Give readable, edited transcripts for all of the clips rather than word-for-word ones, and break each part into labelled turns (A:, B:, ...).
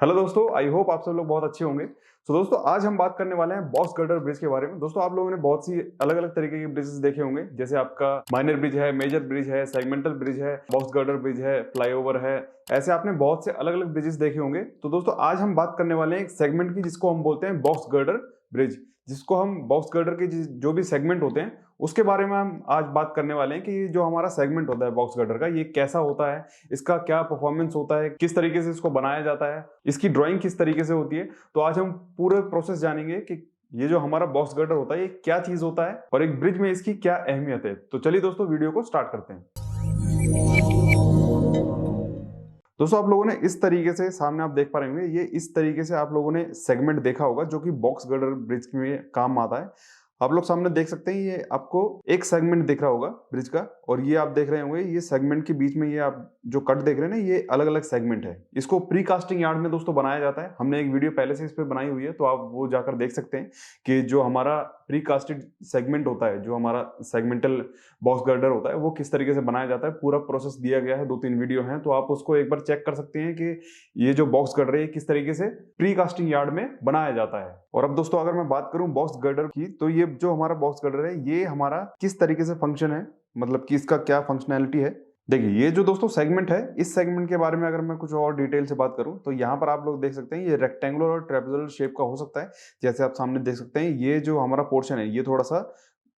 A: Hello दोस्तों, I hope आप सब लोग बहुत अच्छे होंगे। तो दोस्तों आज हम बात करने वाले हैं बॉक्स गर्डर ब्रिज के बारे में। दोस्तों आप लोगों ने बहुत सी अलग अलग तरीके के ब्रिजेस देखे होंगे, जैसे आपका माइनर ब्रिज है, मेजर ब्रिज है, सेगमेंटल ब्रिज है, बॉक्स गर्डर ब्रिज है, फ्लाईओवर है। ऐसे आपने बहुत से अलग अलग ब्रिजेस देखे होंगे। तो दोस्तों आज हम बात करने वाले हैं एक सेगमेंट की, जिसको हम बोलते हैं बॉक्स गर्डर ब्रिज। जिसको हम बॉक्स गर्डर के जो भी सेगमेंट होते हैं उसके बारे में हम आज बात करने वाले हैं कि ये जो हमारा सेगमेंट होता है बॉक्स गर्डर का, ये कैसा होता है, इसका क्या परफॉर्मेंस होता है, किस तरीके से इसको बनाया जाता है, इसकी ड्राइंग किस तरीके से होती है। तो आज हम पूरे प्रोसेस जानेंगे कि ये जो हमारा बॉक्स गर्डर होता है ये क्या चीज होता है और एक ब्रिज में इसकी क्या अहमियत है। तो चलिए दोस्तों वीडियो को स्टार्ट करते हैं। दोस्तों आप लोगों ने इस तरीके से सामने आप देख पा रहे होंगे, ये इस तरीके से आप लोगों ने सेगमेंट देखा होगा जो कि बॉक्स गर्डर ब्रिज में काम आता है। आप लोग सामने देख सकते हैं, ये आपको एक सेगमेंट दिख रहा होगा ब्रिज का, और ये आप देख रहे होंगे ये सेगमेंट के बीच में ये आप जो कट देख रहे हैं ना, ये अलग अलग सेगमेंट है। इसको प्री कास्टिंग यार्ड में दोस्तों बनाया जाता है। हमने एक वीडियो पहले से इस पर बनाई हुई है, तो आप वो जाकर देख सकते हैं कि जो हमारा प्री कास्टेड सेगमेंट होता है, जो हमारा सेगमेंटल बॉक्स गर्डर होता है, वो किस तरीके से बनाया जाता है, पूरा प्रोसेस दिया गया है। 2-3 वीडियो हैं, तो आप उसको एक बार चेक कर सकते हैं कि ये जो बॉक्स गर्डर है किस तरीके से प्री कास्टिंग यार्ड में बनाया जाता है। और अब दोस्तों अगर मैं बात करूं बॉक्स गर्डर की, तो ये जो हमारा बॉक्स गर्डर है ये हमारा किस तरीके से फंक्शन है, मतलब कि इसका क्या फंक्शनैलिटी है। देखिए ये जो दोस्तों सेगमेंट है, इस सेगमेंट के बारे में अगर मैं कुछ और डिटेल से बात करूं, तो यहाँ पर आप लोग देख सकते हैं ये रेक्टेंगुलर और ट्रेपेजोइडल शेप का हो सकता है। जैसे आप सामने देख सकते हैं, ये जो हमारा पोर्शन है ये थोड़ा सा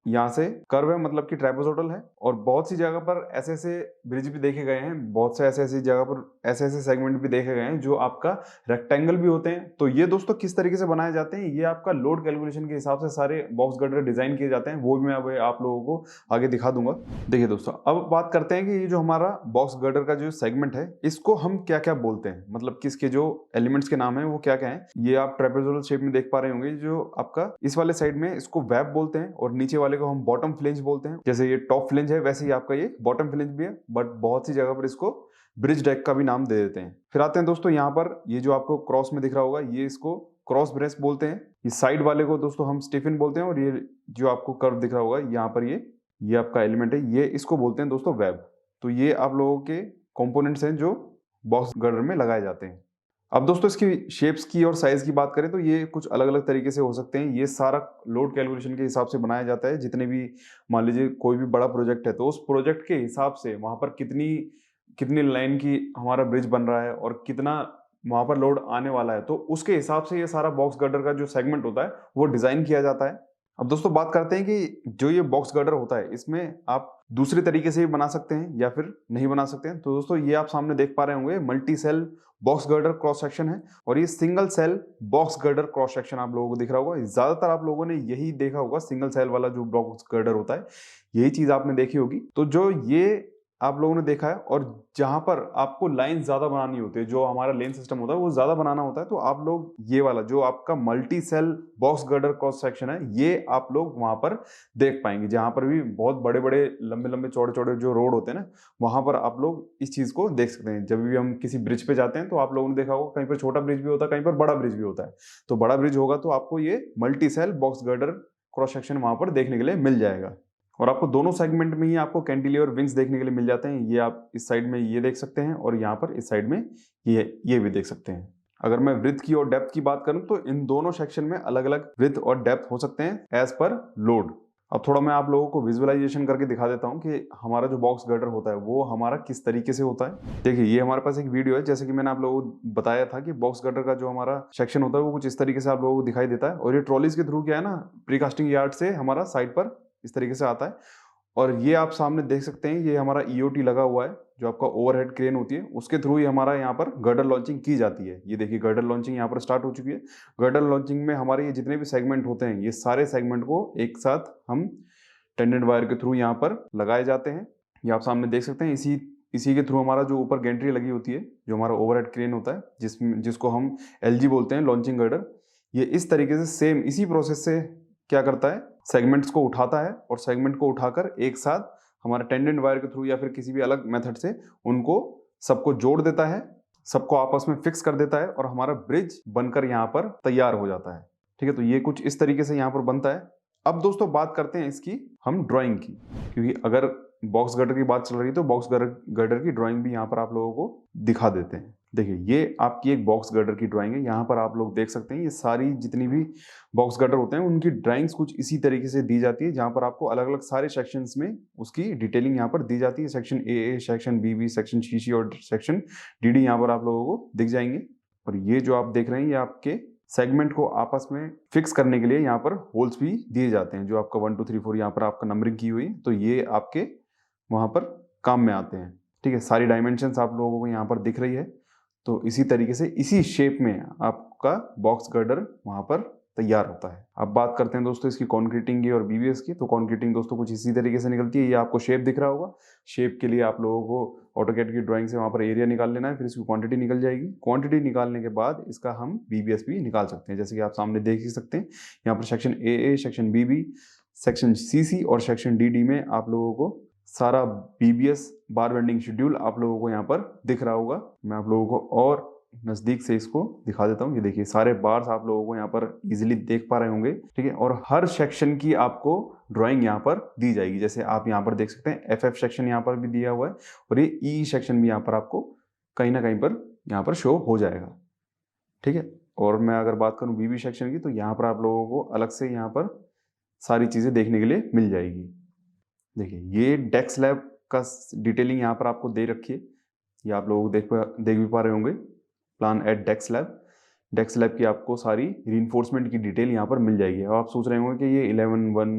A: यहाँ से कर्व है, मतलब कि ट्राइपोसोडल है। और बहुत सी जगह पर ऐसे ऐसे ब्रिज भी देखे गए हैं, बहुत से ऐसे ऐसी जगह पर ऐसे ऐसे सेगमेंट भी देखे गए हैं जो आपका रेक्टेंगल भी होते हैं। तो ये दोस्तों किस तरीके से बनाए जाते हैं, ये आपका लोड कैलकुलेशन के हिसाब से सारे बॉक्स गर्डर डिजाइन किए जाते हैं, वो भी मैं अब आप लोगों को आगे दिखा दूंगा। देखिए दोस्तों अब बात करते हैं कि ये जो हमारा बॉक्स गर्डर का जो सेगमेंट है, इसको हम क्या क्या बोलते हैं, मतलब कि इसके जो एलिमेंट्स के नाम है वो क्या क्या है। ये आप ट्राइपोसोडल शेप में देख पा रहे होंगे, जो आपका इस वाले साइड में इसको वेब बोलते हैं, और नीचे वाले को हम बॉटम फ्लेंज बोलते हैं। जैसे ये टॉप फ्लेंज है, वैसे ही आपका ये बॉटम फ्लेंज भी है, बट बहुत सी जगह पर इसको ब्रिज डेक का भी नाम दे देते हैं। फिर आते हैं दोस्तों यहाँ पर, ये जो आपको क्रॉस में दिख रहा होगा, ये इसको क्रॉस ब्रेस बोलते हैं। ये साइड वाले को दोस्तों हम स्टिफिन बोलते हैं, और ये जो आपको कर्व दिख रहा होगा यहाँ पर, ये आपका एलिमेंट है, ये इसको बोलते हैं दोस्तों वेब। तो ये आप लोगों के कंपोनेंट्स हैं जो बॉक्स गर्डर में लगाए जाते हैं। अब दोस्तों इसकी शेप्स की और साइज की बात करें तो ये कुछ अलग अलग तरीके से हो सकते हैं। ये सारा लोड कैलकुलेशन के हिसाब से बनाया जाता है। जितने भी मान लीजिए कोई भी बड़ा प्रोजेक्ट है, तो उस प्रोजेक्ट के हिसाब से वहां पर कितनी कितनी लाइन की हमारा ब्रिज बन रहा है और कितना वहां पर लोड आने वाला है, तो उसके हिसाब से ये सारा बॉक्स गर्डर का जो सेगमेंट होता है वो डिजाइन किया जाता है। अब दोस्तों बात करते हैं कि जो ये बॉक्स गर्डर होता है, इसमें आप दूसरे तरीके से भी बना सकते हैं या फिर नहीं बना सकते हैं। तो दोस्तों ये आप सामने देख पा रहे होंगे, multi cell box girder cross section है, और ये single cell box girder cross section आप लोगों को दिख रहा होगा। ज्यादातर आप लोगों ने यही देखा होगा, सिंगल सेल वाला जो बॉक्स गर्डर होता है, यही चीज आपने देखी होगी। तो जो ये आप लोगों ने देखा है, और जहां पर आपको लाइन ज्यादा बनानी होती है, जो हमारा लेन सिस्टम होता है वो ज्यादा बनाना होता है, तो आप लोग ये वाला जो आपका multi cell box girder cross section है, ये आप लोग वहां पर देख पाएंगे। जहां पर भी बहुत बड़े बड़े लंबे लंबे चौड़े चौड़े जो रोड होते हैं ना, वहां पर आप लोग इस चीज को देख सकते हैं। जब भी हम किसी ब्रिज पे जाते हैं, तो आप लोगों ने देखा होगा कहीं पर छोटा ब्रिज भी होता है, कहीं पर बड़ा ब्रिज भी होता है। तो बड़ा ब्रिज होगा तो आपको ये multi cell box girder cross section वहां पर देखने के लिए मिल जाएगा। और आपको दोनों सेगमेंट में ही आपको कैंटिलीवर विंग्स देखने के लिए मिल जाते हैं। ये आप इस साइड में ये देख सकते हैं, और यहाँ पर इस साइड में ये भी देख सकते हैं। अगर मैं विड्थ की और डेप्थ की बात करूं, तो इन दोनों सेक्शन में अलग अलग विड्थ और डेप्थ हो सकते हैं एज पर लोड। अब थोड़ा मैं आप लोगों को विजुअलाइजेशन करके दिखा देता हूं कि हमारा जो बॉक्स गर्डर होता है वो हमारा किस तरीके से होता है। देखिए ये हमारे पास एक वीडियो है, जैसे कि मैंने आप लोगों को बताया था कि बॉक्स गर्डर का जो हमारा सेक्शन होता है वो कुछ इस तरीके से आप लोगों को दिखाई देता है। और ये ट्रॉलीज के थ्रू क्या है ना, प्रीकास्टिंग यार्ड से हमारा साइड पर इस तरीके से आता है। और ये आप सामने देख सकते हैं, ये हमारा ईओटी लगा हुआ है, जो आपका ओवरहेड क्रेन होती है, उसके थ्रू ही हमारा यहाँ पर गर्डर लॉन्चिंग की जाती है। ये देखिए गर्डर लॉन्चिंग यहाँ पर स्टार्ट हो चुकी है। गर्डर लॉन्चिंग में हमारे ये जितने भी सेगमेंट होते हैं, ये सारे सेगमेंट को एक साथ हम टेंडेंट वायर के थ्रू यहाँ पर लगाए जाते हैं। ये आप सामने देख सकते हैं। इसी के थ्रू हमारा जो ऊपर गेंट्री लगी होती है, जो हमारा ओवरहेड क्रेन होता है, जिसको हम एलजी बोलते हैं, लॉन्चिंग गर्डर, ये इस तरीके से सेम इसी प्रोसेस से क्या करता है, सेगमेंट्स को उठाता है, और सेगमेंट को उठाकर एक साथ हमारा टेंडेंट वायर के थ्रू या फिर किसी भी अलग मेथड से उनको सबको जोड़ देता है, सबको आपस में फिक्स कर देता है, और हमारा ब्रिज बनकर यहाँ पर तैयार हो जाता है। ठीक है, तो ये कुछ इस तरीके से यहाँ पर बनता है। अब दोस्तों बात करते हैं इसकी हम ड्राइंग की, क्योंकि अगर बॉक्स गर्डर की बात चल रही है तो बॉक्स गर्डर की ड्राइंग भी यहाँ पर आप लोगों को दिखा देते हैं। देखिए ये आपकी एक बॉक्स गर्डर की ड्राइंग है। यहाँ पर आप लोग देख सकते हैं ये सारी जितनी भी बॉक्स गर्डर होते हैं उनकी ड्राइंग्स कुछ इसी तरीके से दी जाती है, जहाँ पर आपको अलग अलग सारे सेक्शंस में उसकी डिटेलिंग यहाँ पर दी जाती है। Section A, section B, section C और सेक्शन डी यहाँ पर आप लोगों को दिख जाएंगे। और ये जो आप देख रहे हैं ये आपके सेगमेंट को आपस में फिक्स करने के लिए यहाँ पर होल्स भी दिए जाते हैं, जो आपका 1 2 3 4 यहाँ पर आपका नंबरिंग की हुई, तो ये आपके वहाँ पर काम में आते हैं। ठीक है, सारी डायमेंशंस आप लोगों को यहाँ पर दिख रही है। तो इसी तरीके से इसी शेप में आपका बॉक्स गर्डर वहाँ पर तैयार होता है। अब बात करते हैं दोस्तों इसकी कॉन्क्रीटिंग की और बीबीएस की। तो कॉन्क्रीटिंग दोस्तों कुछ इसी तरीके से निकलती है। ये आपको शेप दिख रहा होगा। शेप के लिए आप लोगों को ऑटोकैड की ड्राइंग से वहाँ पर एरिया निकाल लेना है, फिर इसकी क्वांटिटी निकल जाएगी। क्वांटिटी निकालने के बाद इसका हम बीबीएस भी निकाल सकते हैं, जैसे कि आप सामने देख ही सकते हैं। यहाँ पर section A, section B, section C और सेक्शन डी में आप लोगों को सारा बीबीएस बार बेंडिंग शेड्यूल आप लोगों को यहाँ पर दिख रहा होगा। मैं आप लोगों को और नजदीक से इसको दिखा देता हूँ। ये देखिए सारे बार्स आप लोगों को यहाँ पर इजीली देख पा रहे होंगे। ठीक है, और हर सेक्शन की आपको ड्राइंग यहाँ पर दी जाएगी। जैसे आप यहाँ पर देख सकते हैं एफ सेक्शन यहाँ पर भी दिया हुआ है, और ये ई सेक्शन भी यहाँ पर आपको कहीं ना कहीं पर यहाँ पर शो हो जाएगा। ठीक है, और मैं अगर बात करूँ बीबी सेक्शन की, तो यहाँ पर आप लोगों को अलग से यहाँ पर सारी चीज़ें देखने के लिए मिल जाएगी। देखिए ये डेक स्लैब का डिटेलिंग यहाँ पर आपको दे रखी है। ये आप लोग देख भी पा रहे होंगे, plan at deck slab. Deck slab की आपको सारी रीइंफोर्समेंट की डिटेल यहाँ पर मिल जाएगी। अब आप सोच रहे होंगे कि ये 11 1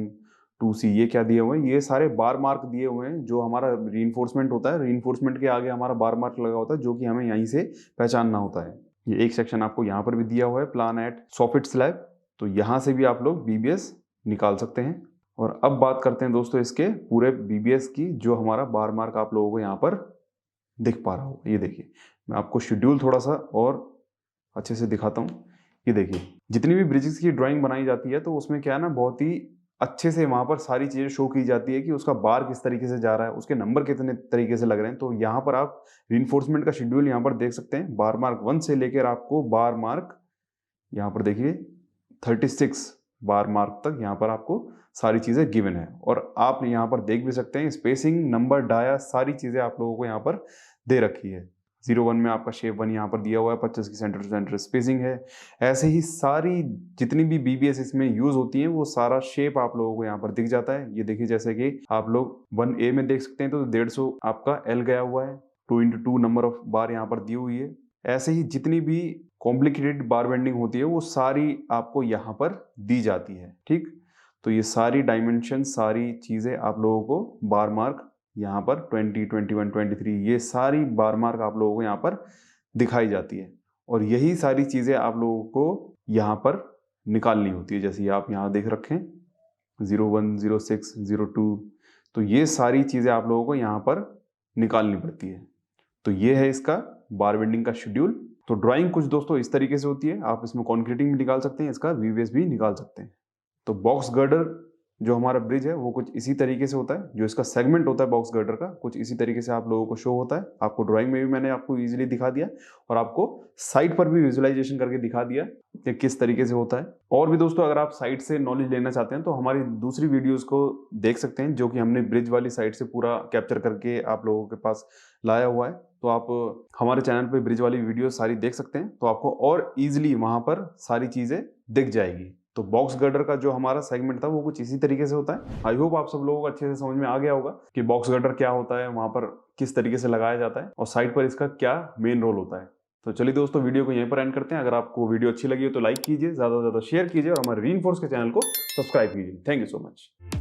A: 2C ये क्या दिए हुए हैं। ये सारे बार मार्क दिए हुए हैं, जो हमारा रीइंफोर्समेंट होता है। रीइंफोर्समेंट के आगे हमारा बार मार्क लगा होता है, जो कि हमें यहीं से पहचानना होता है। ये एक सेक्शन आपको यहाँ पर भी दिया हुआ है, प्लान एट सॉफिट स्लैब। तो यहाँ से भी आप लोग बीबीएस निकाल सकते हैं। और अब बात करते हैं दोस्तों इसके पूरे बीबीएस की, जो हमारा बार मार्क आप लोगों को यहाँ पर दिख पा रहा होगा। ये देखिए मैं आपको शेड्यूल थोड़ा सा और अच्छे से दिखाता हूँ। ये देखिए जितनी भी ब्रिजेस की ड्राइंग बनाई जाती है, तो उसमें क्या है ना, बहुत ही अच्छे से वहाँ पर सारी चीज़ें शो की जाती है कि उसका बार किस तरीके से जा रहा है, उसके नंबर कितने तरीके से लग रहे हैं। तो यहाँ पर आप रीइंफोर्समेंट का शेड्यूल यहाँ पर देख सकते हैं। बार मार्क 1 से लेकर आपको बार मार्क यहाँ पर देखिए 36 बार मार्क तक यहाँ पर आपको सारी चीज़ें गिवन है। और आप यहाँ पर देख भी सकते हैं स्पेसिंग, नंबर, डाया, सारी चीज़ें आप लोगों को यहाँ पर दे रखी है। 01 में आपका शेप 1 यहाँ पर दिया हुआ है, 25 की सेंटर टू सेंटर स्पेसिंग है। ऐसे ही सारी जितनी भी बीबीएस इसमें यूज होती हैं, वो सारा शेप आप लोगों को यहाँ पर दिख जाता है। ये देखिए जैसे कि आप लोग 1A में देख सकते हैं, तो 150 आपका L गया हुआ है, 2x2 नंबर ऑफ बार यहाँ पर दी हुई है। ऐसे ही जितनी भी कॉम्प्लिकेटेड बार बेंडिंग होती है, वो सारी आपको यहाँ पर दी जाती है। ठीक, तो ये सारी डायमेंशन, सारी चीज़ें आप लोगों को बार मार्क यहाँ पर 20, 21, 23 ये सारी बार मार्क आप लोगों को यहाँ पर दिखाई जाती है। और यही सारी चीज़ें आप लोगों को यहाँ पर निकालनी होती है। जैसे आप यहाँ देख रखें 01, 06, 02, तो ये सारी चीज़ें आप लोगों को यहाँ पर निकालनी पड़ती है। तो ये है इसका बार बेंडिंग का शेड्यूल। तो ड्राइंग कुछ दोस्तों इस तरीके से होती है। आप इसमें कॉन्क्रीटिंग भी निकाल सकते हैं, इसका वीवीएस भी निकाल सकते हैं। तो बॉक्स गर्डर जो हमारा ब्रिज है वो कुछ इसी तरीके से होता है। जो इसका सेगमेंट होता है बॉक्स गर्डर का, कुछ इसी तरीके से आप लोगों को शो होता है। आपको ड्राइंग में भी मैंने आपको इजीली दिखा दिया, और आपको साइट पर भी विजुअलाइजेशन करके दिखा दिया कि किस तरीके से होता है। और भी दोस्तों अगर आप साइट से नॉलेज लेना चाहते हैं, तो हमारी दूसरी वीडियोस को देख सकते हैं, जो कि हमने ब्रिज वाली साइट से पूरा कैप्चर करके आप लोगों के पास लाया हुआ है। तो आप हमारे चैनल पे ब्रिज वाली वीडियो सारी देख सकते हैं, तो आपको और ईजिली वहां पर सारी चीजें दिख जाएगी। तो बॉक्स गर्डर का जो हमारा सेगमेंट था वो कुछ इसी तरीके से होता है। आई होप आप सब लोगों को अच्छे से समझ में आ गया होगा कि बॉक्स गर्डर क्या होता है, वहां पर किस तरीके से लगाया जाता है, और साइड पर इसका क्या मेन रोल होता है। तो चलिए दोस्तों वीडियो को यहीं पर एंड करते हैं। अगर आपको वीडियो अच्छी लगी हो तो लाइक कीजिए, ज्यादा से ज्यादा शेयर कीजिए, और हमारे रीइंफोर्स के चैनल को सब्सक्राइब कीजिए। Thank you so much.